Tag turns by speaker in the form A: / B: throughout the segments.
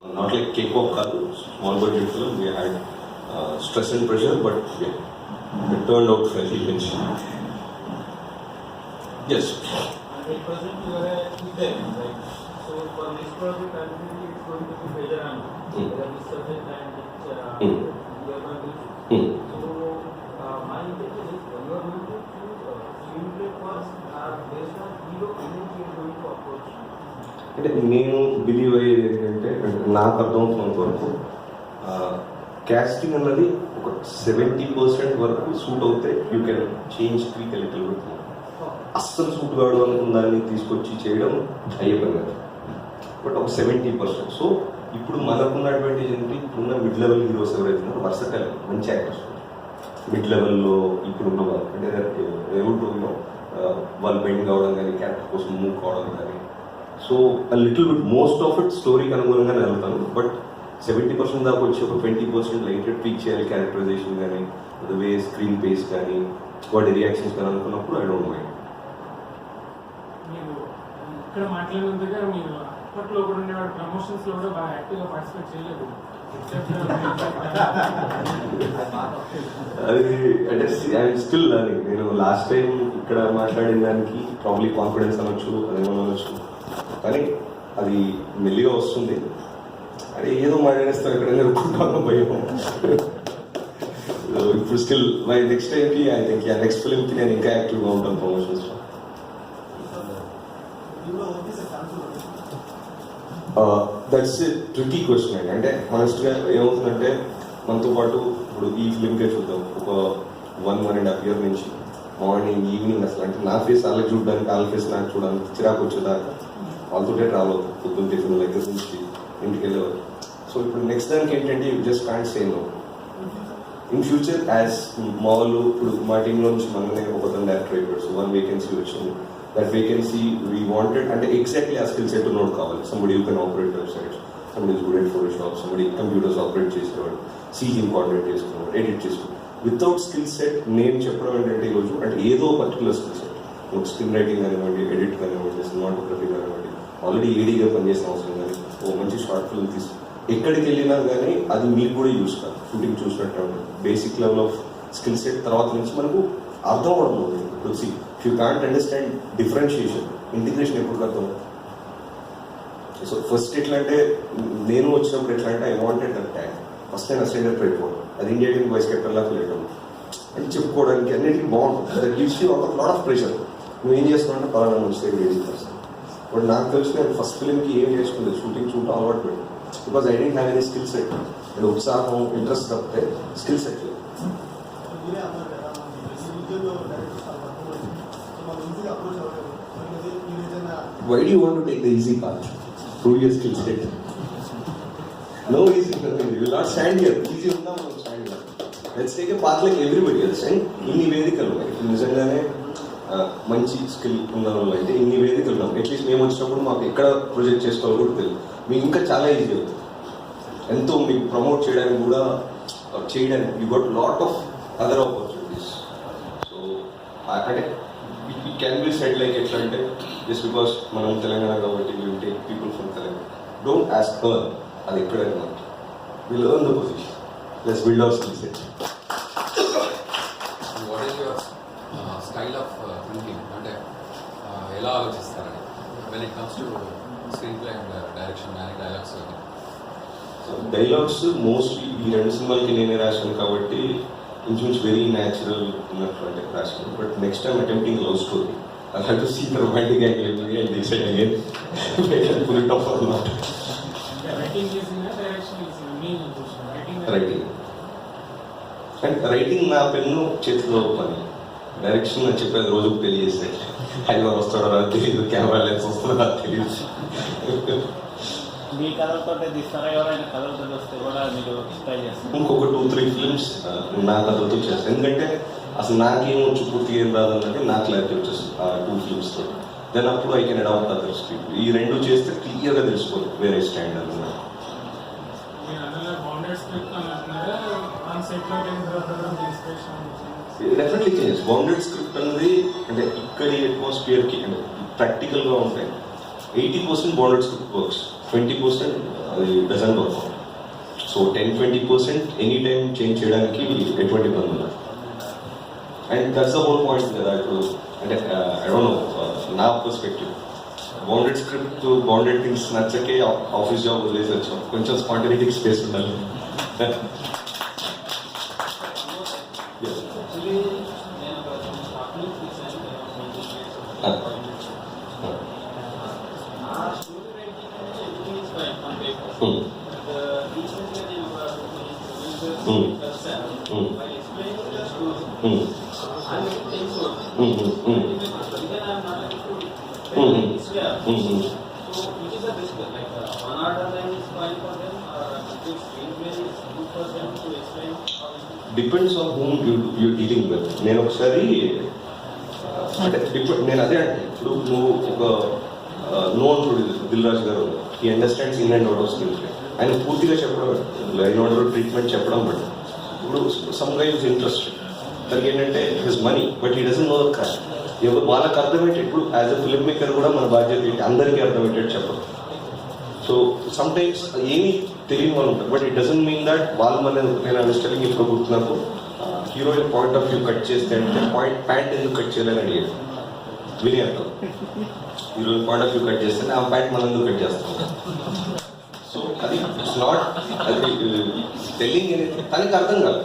A: Not like K-pop, small budget film. We had stress and pressure, but yeah, it turned out fairly rich. Yes.
B: 100% you are a student, right? So for this project, ultimately it's going to be better and whether this subject and you are going to. So my intention is when you are going to screenplay first based on hero energy you are going to approach.
A: అంటే నేను believe అయ్యేది ఏంటంటే నాకు అర్థమవుతున్నంత వరకు casting అన్నది ఒక 70% వరకు suit అవుతే you can change tweak little bit. అస్సలు సూట్ కావడం అనుకున్న దాన్ని తీసుకొచ్చి చేయడం అయ్యపని కదా. బట్ ఒక 70%. సో ఇప్పుడు మనకున్న అడ్వాంటేజ్ ఏంటి, ఇప్పుడున్న మిడ్ లెవెల్ హీరోస్ ఎవరైతే ఉన్నారో వర్సటైల్ మంచి యాక్టర్స్ మిడ్ లెవెల్లో ఇప్పుడున్న వాళ్ళు అంటే ఏముంటుందో వాళ్ళు బెండింగ్ అవ్వడం కానీ క్యారెక్టర్ కోసం మూవ్ కావడం కానీ. So little bit most of it స్టోరీకి అనుగుణంగానే వెళ్తాను. బట్ 70% దాకా వచ్చి ఒక 20% లైట్ ట్వీక్ చేయాలి క్యారెక్టరైజేషన్ కానీ వే స్క్రీన్ పేస్ కానీ వాటి రియాక్షన్స్ కానీ అనుకున్నప్పుడు ఐ డోంట్ మైండ్.
C: మీరు ఇక్కడ మాట్లాడినందుగా మీరు అప్పట్లో కూడా ఉండేవాడు ప్రమోషన్స్ లో కూడా బాగా యాక్టివ్గా పార్టిసిపేట్ చేయలేదు.
A: అది అంటే ఐఎమ్ స్టిల్ లర్నింగ్. నేను లాస్ట్ టైం ఇక్కడ మాట్లాడిన దానికి ప్రాబ్లీ కాన్ఫిడెన్స్ అనొచ్చు, అదేమో అనొచ్చు, కానీ అది మెల్లిగా వస్తుంది. అదే ఏదో మాట్లాడేస్తాం ఎక్కడైనా జరుపుకుంటాను భయం. ఇప్పుడు స్టిల్ మై నెక్స్ట్ టైంకి ఐ థింక్ నెక్స్ట్ ఫిలింకి నేను ఇంకా యాక్టివ్గా ఉంటాను ప్రమోషన్స్లో. దట్స్ ఎ ట్రికీ క్వశ్చన్ అండి. అంటే హానెస్ట్గా ఏమవుతుందంటే మనతో పాటు ఇప్పుడు ఈ ఫిలింకే చూద్దాం, ఒక 1.5 year నుంచి మార్నింగ్ ఈవినింగ్ అసలు అంటే నా ఫేస్ వాళ్ళకి చూడడానికి వాళ్ళ ఫేస్ నాకు చూడడానికి చిరాకు వచ్చేదాకా వాళ్ళతో ట్రావెల్ అవుతుంది పొద్దున్న టిఫిన్ దగ్గర నుంచి ఇంటికి వెళ్ళేవారు. సో ఇప్పుడు నెక్స్ట్ దానికి ఏంటంటే you just can't say no. In future as మా వాళ్ళు ఇప్పుడు మా టీంలో నుంచి మననే ఒకతను డైరెక్టర్ అయిపోయాడు. సో 1 vacancy వచ్చింది. దట్ వేకెన్సీ వీ వాంటెడ్ అంటే ఎగ్జాక్ట్లీ ఆ స్కిల్ సెట్ ఉన్నోడు కావాలి. Somebody you can operate websites, somebody is good at Photoshop, somebody computers operate చేసేవాడు, సీజింగ్ కోఆర్డినేట్ చేసుకున్నాడు, ఎడిట్ చేసుకున్నాడు. వితౌట్ స్కిల్ సెట్ నేను చెప్పడం ఏంటంటే ఈరోజు అంటే ఏదో పర్టికులర్ స్కిల్ సెట్, ఒక స్క్రీన్ రైటింగ్ కానివ్వండి, ఎడిట్ కానివ్వండి, సినిమాటోగ్రఫీ కానివ్వండి, ఆల్రెడీ ఏడీగా పనిచేసిన అవసరం కానీ ఓ మంచి షార్ట్ ఫిల్మ్ తీసి ఎక్కడికి వెళ్ళినా కానీ అది మీకు కూడా యూస్ కాదు. షూటింగ్ చూసినట్టు basic level of skill set తర్వాత నుంచి మనకు అర్థం అవడం అవుతుంది. ఇప్పుడు see you can't understand differentiation, integration ఎప్పుడు అర్థం. సో ఫస్ట్ ఎట్లా అంటే నేను వచ్చినప్పుడు ఎట్లా అంటే I wanted that tag. First నేను అసైడర్ పెట్టుకోవడం, అది ఇండియా టీమ్ వైస్ కెప్టెన్ లాగా వెళ్ళడం అని చెప్పుకోవడానికి అన్నిటికీ బాగుంటుంది. That gives you lot of pressure. నువ్వు ఏం చేస్తున్నావు అంటే పలానా మంచి దగ్గర చేస్తాను. బట్ నాకు తెలిసి నేను ఫస్ట్ ఫిలింకి ఏం చేసుకోలేదు, షూటింగ్ చూడటం అలవాటు పెట్టాను. Because I didn't have any skill set. నేను ఉత్సాహం ఇంట్రెస్ట్ తప్పితే స్కిల్ సెట్ లేదు. Why do you want to take the easy path? Prove your skill set. No easy, nothing. You will not stand here. Easy unda మనం stand here. Let's take a path like everybody else. And ఇన్ని వేదికలు నిజంగానే మంచి skill ఉన్న వాళ్ళు అయితే ఇన్ని వేదికలు ఉన్నాం. అట్లీస్ట్ మేము వచ్చినప్పుడు మాకు ఎక్కడ ప్రొజెక్ట్ చేసుకోవాలో కూడా తెలియదు. మీకు ఇంకా చాలా ఈజీ అవుతుంది. ఎంతో మీకు ప్రమోట్ చేయడానికి కూడా చేయడానికి you got lot of other opportunities. So అంటే it can be said like ఎట్లా అంటే జస్ట్ బికాస్ మనం తెలంగాణ కాబట్టి will take people from Telangana. Don't ask earn, అది ఎక్కడైనా మనకి will earn the position. Let's build our skill set.
D: What is your style of thinking? అంటే ఎలా ఆలోచిస్తారని when it comes to screen play and direction కానీ dialogues కానీ?
A: Dialogues mostly ఈ 2 సినిమాలకి నేనే రాశాను కాబట్టి ఇంచుమించు వెరీ న్యాచురల్ ఉన్నట్టు అంటే రాశాను. But next time attempting love story I have to see the romantic angle and decide again pull it off or not. Writing and writing నా పెన్ను చేతిలో పని, డైరెక్షన్ అని చెప్పేది రోజుకు తెలియజేస్తే హైదరాబాద్ వస్తాడో రాదు తెలియదు, కెమెరా లెన్స్ వస్తుందో రాదు తెలియదు.
B: మీ కథలతో తీస్తారా? ఎవరైనా కథలతో వస్తే కూడా మీరు ట్రై చేస్తారు?
A: ఇంకొక 2-3 ఫిల్మ్స్ నా కథలతో చేస్తాను. ఎందుకంటే అసలు నాకేమొచ్చు పూర్తిగా ఏం రాదన్నది నా క్లారిటీ వచ్చేస్తుంది ఆ 2 ఫిల్మ్స్తో. దెన్ అప్పుడు I can adapt other script. ఈ 2 చేస్తే క్లియర్గా తెలిసిపోతుంది వేరే స్టాండ్ అన్నమాట. Definitely changes. బౌండెడ్ స్క్రిప్ట్ అనేది అంటే ఇక్కడి అట్మాస్ఫియర్కి అంటే ప్రాక్టికల్గా ఉంటాయి. 80% బౌండెడ్ స్క్రిప్ట్ వర్క్స్, 20% అది doesn't work. So 10-20% any time change చేయడానికి ఎటువంటి పని ఉండదు. And that's the whole point కదా. ఇప్పుడు అంటే ఐ డోంట్ నో, నా perspective bounded script bounded things నచ్చకే ఆఫీస్ జాబ్ వదిలేసి వచ్చాం. కొంచెం స్పాంటనిటీ స్పేస్ ఉండాలి.
B: Actually, నేను ఒక షార్ట్లీ తీసాను. ఆ స్టోరీ రైటింగ్ అనేది everything is fine on paper. రీసెంట్గా నేను ఒక కలిసాను. By explain the story and it takes work. Even I am not able to this way. So which is the best? Like one order line is fine for them, or if screenplay is good for them to explain how it is.
A: Depends on whom you dealing with. నేను ఒకసారి అంటే నేను అదే అంటే ఇప్పుడు నువ్వు ఒక known Dil Raju గారు, ఈ understands in and out off screen play. ఆయన పూర్తిగా చెప్పడం, లైన్ ఆర్డర్ ట్రీట్మెంట్ చెప్పడం బట్టి ఇప్పుడు సమ్ గై ఇస్ ఇంట్రెస్ట్. దానికి ఏంటంటే his money, but he doesn't know the craft. ఎవరు వాళ్ళకి అర్థమయ్యేది ఇప్పుడు యాజ్ అ ఫిల్మ్ మేకర్ కూడా మన బాధ్యత ఏంటి, అందరికీ అర్థమయ్యేటట్టు చెప్పడం. సో సమ్ టైమ్స్ ఏమీ తెలియని వాళ్ళు ఉంటారు, but it doesn't mean that వాళ్ళు మన నేను అండర్స్టాండింగ్ ఇప్పుడు గుర్తున్నప్పుడు heroine point of view cut చేస్తే అంటే ప్యాంట్ ఎందుకు కట్ చేయాలని అడిగాడు. విని అర్థం, heroine point of view cut చేస్తే ఆ ప్యాంట్ మనం ఎందుకు కట్ చేస్తాం. సో అది ఇట్స్ నాట్, అది టెల్లింగ్ అనేది తనకి అర్థం కాదు.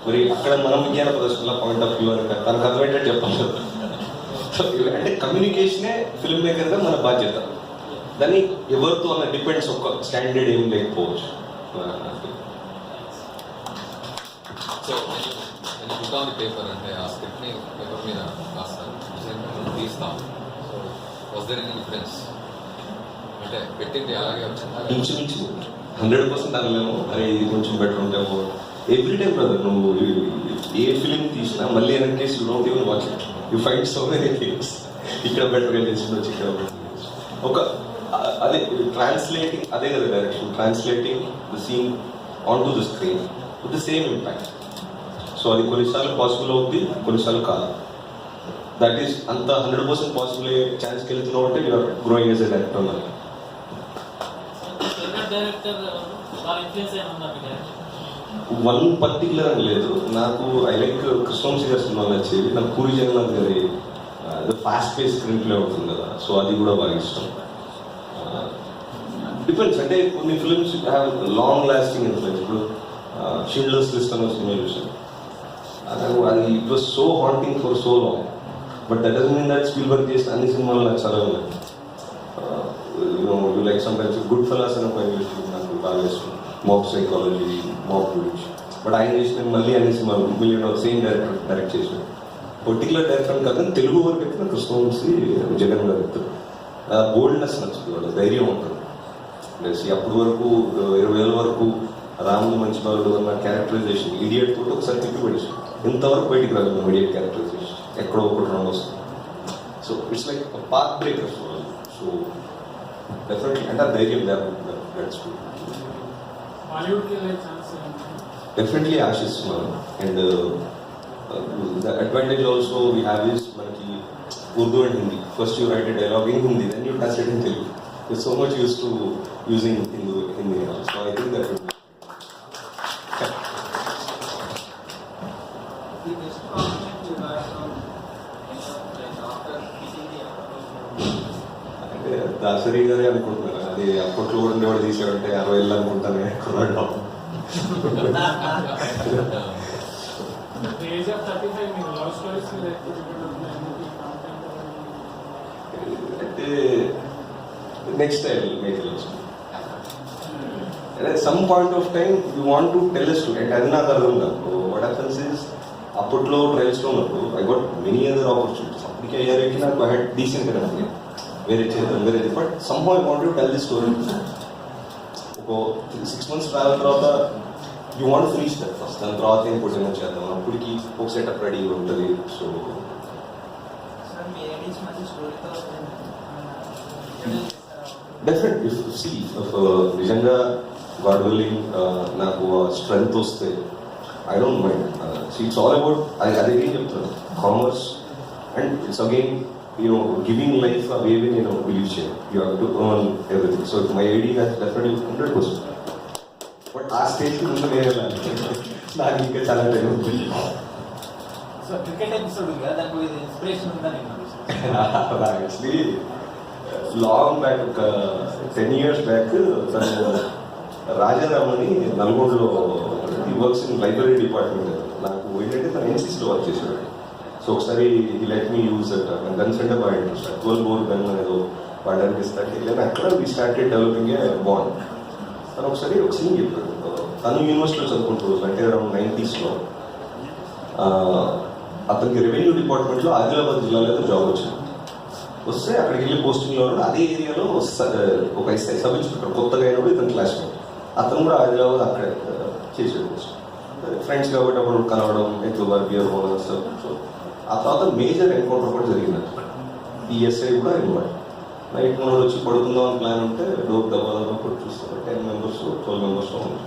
A: మరి అక్కడ మనం విజ్ఞాన ప్రదర్శనలో పాయింట్ ఆఫ్ వ్యూ అని తనకు అర్థమయ్యేటట్టు చెప్పాలి. సో అంటే కమ్యూనికేషనే ఫిల్మ్ మేకర్గా మన బాధ్యత. దాన్ని ఎవరితో అన్న డిపెండ్స్, ఒక స్టాండర్డ్ ఏం లేకపోవచ్చు.
D: సో నేను బుక్ ఆన్ ది పేపర్ అంటే ఆ స్క్రిప్ట్ని పేపర్ మీద రాస్తాను, తీస్తాం. So was there any difference? అంటే పెట్టింది అలాగే వచ్చింది?
A: ఇంచుమించు 100% అనలేము. అరే ఇది కొంచెం బెటర్ ఉంటాము. ఎవ్రీ టైం బ్రదర్, నువ్వు ఏ ఫిలిం తీసినా మళ్ళీ వెనక్కేసి you don't even watch it, you find so many things. ఇక్కడ బెటర్గా చేసిండొచ్చు, ఇక్కడ బెటర్ ఒక అదే ట్రాన్స్లేటింగ్, అదే కదా direction, translating the scene on to the screen with the same impact. So అది కొన్నిసార్లు పాసిబుల్ అవుతుంది, కొన్నిసార్లు కాదు. దట్ ఈస్ అంత 100% పాసిబుల్ అయ్యే ఛాన్స్కి వెళ్తున్నావు అంటే you're growing as a director అన్నారు. వన్ పర్టికులర్ అని లేదు నాకు. ఐ లైక్ కృష్ణవంశీ గారి సినిమా నచ్చేది నాకు. పూరి జగన్నాథ్ గారి ఫాస్ట్ పేస్ స్క్రీన్ ప్లే అవుతుంది కదా, సో అది కూడా బాగా ఇష్టం. డిఫరెన్స్ అంటే కొన్ని films have long lasting influence. ఇప్పుడు షిండ్లర్స్ లిస్ట్ అనే సినిమా చూసాను, అది it was so haunting for so long. But that doesn't mean that Spielberg చేసిన అన్ని సినిమాలు నాకు చాలా ఉన్నాయి. You like some times good fellas అని ఒక ఇంగ్లీష్ నాకు బాగా ఇష్టం, మాబ్ సైకాలజీ, మాబ్ గురించి. బట్ ఆయన చేసిన మళ్ళీ అన్ని సినిమాలు సేమ్ డైరెక్ట్ చేసిన పర్టికులర్ డైరెక్టర్ కాదు, తెలుగు వరకు ఎత్తున కృష్ణవంశీ జగన్ గారు ఎత్తారు. బోల్డ్నెస్ నచ్చుతుంది, వాళ్ళ ధైర్యం ఉంటుంది. ప్లస్ అప్పటి వరకు 20,000 వరకు రాముడు మంచి బాలుడు అన్న క్యారెక్టరైజేషన్ ఇడియట్ తోటి ఒకసారి తిప్పి పెట్టేసి ఇంతవరకు బయటికి రాదు ఇడియట్ క్యారెక్టరైజేషన్, ఎక్కడో ఒకటి రాంగ్ వస్తుంది. So it's like path breaker. So definitely అంటే ఆ ధైర్యం దట్స్ గుడ్. డెఫినెట్లీ ఆశిస్తున్నాను. And the advantage also we have is manaki Urdu and Hindi. First you write a dialogue in Hindi, then you translate in Telugu. We're so much used to using Hindi now. So I think that would be
B: The best compliment you got from like after meeting the
A: అంటే దాసరి గారే అనుకుంటున్నారు. అది అప్పట్లో కూడా ఉండేవాడు తీసేవాడంటే 60 ఏళ్ళు అనుకుంటానే కుర్రాడు.
C: Age of 35 మీకు లవ్ స్టోరీస్
A: అంటే next I will make it. at some point of time you want to tell a student, అది నాకు అర్థం కాదు. వాట్ హ్యాపన్స్ ఇస్ అప్పట్లో ట్రయల్స్లో ఉన్నప్పుడు I got many other opportunities. అప్పటికి అయ్యారేకి నాకు ఐ హ్యాడ్ డీసెంట్ కదా వేరే చేద్దాం వేరేది. But somehow I want to tell the story. ఒక 6 months ట్రావెల్ తర్వాత you want finish that first, దాని తర్వాత ఇంకోటి ఏమో చేద్దాం. అప్పటికి ఒక సెటప్ రెడీగా ఉంటుంది. సో డెఫినెట్ సి నిజంగా గాడ్ విల్లింగ్ నాకు స్ట్రెంగ్త్ వస్తే I don't mind. It's all about అదే చెప్తాను, commerce and it's again giving life అవేవి నేను బిలీవ్ చేయను. You have to earn everything. So my ID has definitely 100%. But ఆ స్టేజ్కి ముందు నేను వెళ్ళాలి. నాకు ఇంకా చాలా టైం ఉంది.
B: సో క్రికెట్ ఎపిసోడ్ ఉంది కదా, దానికి ఇది ఇన్స్పిరేషన్ ఉందా నేను
A: యాక్చువల్లీ లాంగ్ బ్యాక్, ఒక 10 years బ్యాక్ తను రాజారామ్ అని నల్గొండలో వర్క్స్ ఇన్ లైబ్రరీ డిపార్ట్మెంట్. నాకు ఏంటంటే తను ఎన్సీసీలో వర్క్ చేశాడు. సో ఒకసారి ఈ let me use at guns అంటే బాగా ఇంట్రెస్ట్, 12 bore గన్ ఏదో వాడడానికి ఇస్తాడు. వెళ్ళాను అక్కడ we started developing A bond. తను ఒకసారి ఒక సీన్ చెప్పాడు. తను యూనివర్సిటీలో చదువుకుంటూ అంటే అరౌండ్ 90s అతనికి రెవెన్యూ డిపార్ట్మెంట్లో ఆదిలాబాద్ జిల్లాలో ఏదో జాబ్ వచ్చింది. వస్తే అక్కడికి వెళ్ళి పోస్టింగ్లో అదే ఏరియాలో ఒక సబ్ ఇన్స్పెక్టర్ కొత్తగా అయినప్పుడు ఇతను క్లాస్మేట్. అతను కూడా ఆదిలాబాద్ అక్కడే చేసాడు పోస్ట్. ఫ్రెండ్స్ కాబట్టి అప్పుడు కలవడం, ఎక్కువ బియర్ సార్. సో ఆ తర్వాత మేజర్ ఎన్కౌంటర్ కూడా జరిగింది. ఈఎస్ఐ కూడా ఇన్వాల్వ్. నైట్ మనం వచ్చి పడుకుందాం అని ప్లాన్ ఉంటే డోర్ దబాదం కూడా చూస్తాం. 10 members 12 members ఉంది.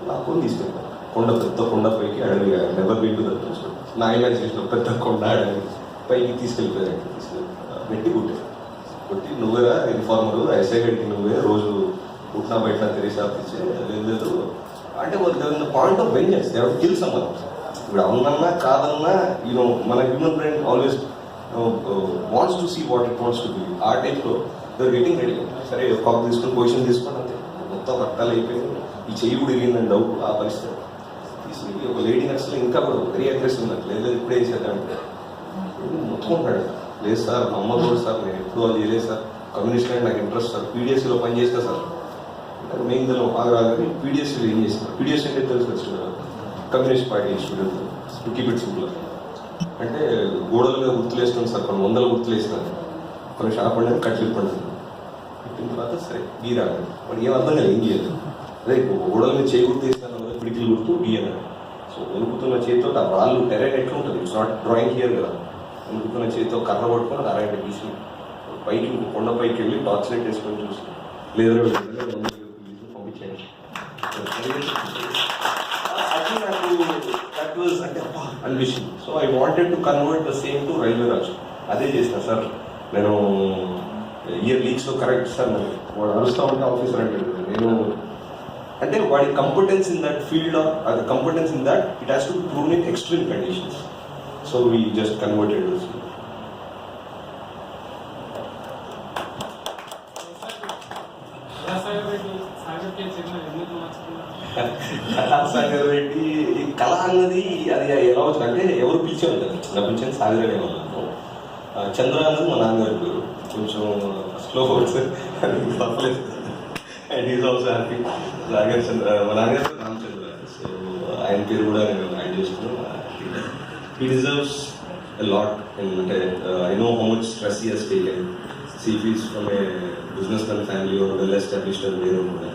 A: నాకు తీసుకెళ్తాను పెద్ద కొండ పైకి, అడవిగా never been to that place. నా ఇమాజినేషన్ పెద్ద కొండ అడవి పైకి తీసుకెళ్ళిపోయాను. పెట్టి కొట్టి నువ్వే ఇన్ఫార్మర్ ఎస్ఐ గడికి నువ్వే రోజు పుట్టినా బయట తెలిసి ఆపించే లేదు అంటే point of vengeance. They have to kill someone. ఇప్పుడు అవునన్నా కాదన్నా మన human brain always wants to see what it wants to be. ఆ టైంలో దే గెటింగ్ రెడీ. సరే కాక్ తీసుకుని పొజిషన్ తీసుకుని అంతే మొత్తం రక్తాలు అయిపోయింది. ఈ చెయ్యి కూడా ఇరిగిందని డౌట్. ఆ పరిస్థితి తీసుకుని ఒక లేడీ నర్సులు ఇంకా కూడా వెరీ అగ్రెసివ్ ఉన్నట్టు లేదు ఇప్పుడే వేసేద్దామంటే మొత్తుకుంటాడు. లేదు సార్ మా అమ్మ కూడా సార్, నేను ఎప్పుడు అది చేయలేదు సార్, కమ్యూనిస్ట్ అంటే నాకు ఇంట్రెస్ట్ సార్, పీడిఎస్సీలో పని చేస్తా సార్ అంటే మెయిన్ దానిలో బాగా కానీ పీడిఎస్సీలో ఏం చేస్తారు. పీడిఎస్సీ అంటే తెలుసు వచ్చిన communist party student to keep it simple. అంటే గోడల మీద గుర్తులు వేస్తున్నాను సార్, కొన్ని 100 గుర్తులు వేస్తున్నాను, కొన్ని షాప్ పండుగ కట్లు పండుగ పెట్టిన తర్వాత సరే గీరాలి. వాడు ఏం అర్థం కదా ఏం చేయలేదు. అదే గోడల మీద చేయి గుర్తు వేస్తాను, పిడికిలు గుర్తు గీయను. సో వణుకుతున్న చేతితో ఆ రాళ్ళు టెరైన్ ఎట్లా ఉంటుంది, ఇట్స్ నాట్ డ్రాయింగ్ హియర్ కదా. వణుకుతున్న చేతితో కర్ర పట్టుకొని అది అరాయండి గీసి పైకి కొండ పైకి వెళ్ళి టార్చ్ లైట్ వేసుకొని చూసి లేదా పంపించండి. అది నాకు అంటే అనిపించింది. So I wanted to convert the same to railway Raj. అదే చేసిన సార్ నేను ఇయర్ లీక్స్లో కరెక్ట్ సార్. వాడు అరుస్తూ ఉంటే ఆఫీసర్ అంటే నేను అంటే వాడి competence in that field or అది competence in that it has to prove in extreme conditions. So we just converted. Sagar Reddy కళ అన్నది అది ఎలా వచ్చింది అంటే ఎవరు పిలిచేవాళ్ళు కదా, నా పిలిచిన సాగర్ రెడ్డి వాళ్ళను. చంద్ర అన్నది మా నాన్నగారి పేరు, కొంచెం స్లో వర్డ్స్ తప్పలేదు. And is also happy. Sagar Chandra మా నాన్నగారి పేరు రామచంద్ర. సో ఆయన పేరు కూడా నేను యాడ్ చేస్తున్నాను. He deserves a lot, and I know how much stress he has taken. See, if he's from a businessman family or well established and there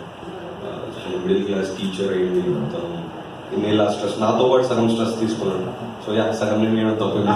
A: middle class teacher అయ్యింది మొత్తం ఇన్నేళ్ళ స్ట్రెస్ నాతో పాటు సగం స్ట్రెస్ తీసుకున్నాను. So సగం నేను తప్పలేదు.